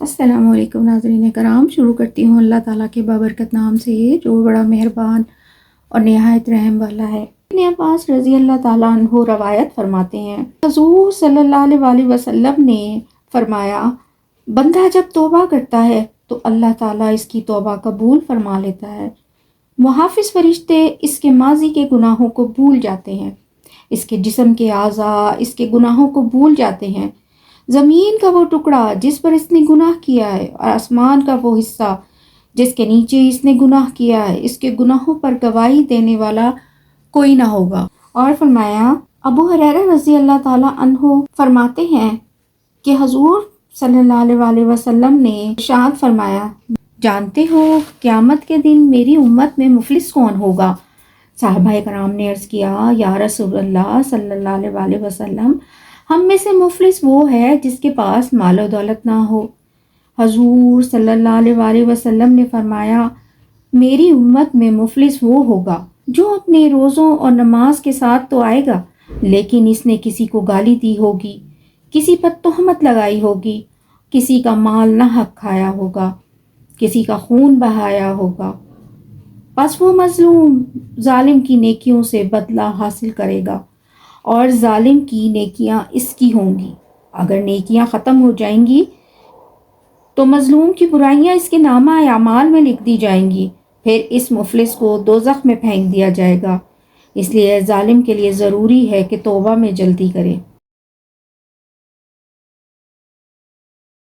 السلام علیکم ناظرین کرام، شروع کرتی ہوں اللہ تعالیٰ کے بابرکت نام سے جو بڑا مہربان اور نہایت رحم والا ہے۔ ابن عباس رضی اللہ تعالیٰ عنہ روایت فرماتے ہیں، حضور صلی اللہ علیہ وسلم نے فرمایا، بندہ جب توبہ کرتا ہے تو اللہ تعالیٰ اس کی توبہ قبول فرما لیتا ہے۔ محافظ فرشتے اس کے ماضی کے گناہوں کو بھول جاتے ہیں، اس کے جسم کے اعضاء اس کے گناہوں کو بھول جاتے ہیں۔ زمین کا وہ ٹکڑا جس پر اس نے گناہ کیا ہے اور آسمان کا وہ حصہ جس کے نیچے اس نے گناہ کیا ہے، اس کے گناہوں پر گواہی دینے والا کوئی نہ ہوگا۔ اور فرمایا، ابو ہریرہ رضی اللہ تعالیٰ عنہ فرماتے ہیں کہ حضور صلی اللہ علیہ وسلم نے ارشاد فرمایا، جانتے ہو قیامت کے دن میری امت میں مفلس کون ہوگا؟ صحابہ کرام نے عرض کیا، یا رسول اللہ صلی اللہ علیہ وسلم، ہم میں سے مفلس وہ ہے جس کے پاس مال و دولت نہ ہو۔ حضور صلی اللہ علیہ وسلم نے فرمایا، میری امت میں مفلس وہ ہوگا جو اپنے روزوں اور نماز کے ساتھ تو آئے گا، لیکن اس نے کسی کو گالی دی ہوگی، کسی پر تہمت لگائی ہوگی، کسی کا مال نہ حق کھایا ہوگا، کسی کا خون بہایا ہوگا، پس وہ مظلوم ظالم کی نیکیوں سے بدلہ حاصل کرے گا اور ظالم کی نیکیاں اس کی ہوں گی۔ اگر نیکیاں ختم ہو جائیں گی تو مظلوم کی برائیاں اس کے نامہ اعمال میں لکھ دی جائیں گی، پھر اس مفلس کو دوزخ میں پھینک دیا جائے گا۔ اس لیے ظالم کے لیے ضروری ہے کہ توبہ میں جلدی کرے۔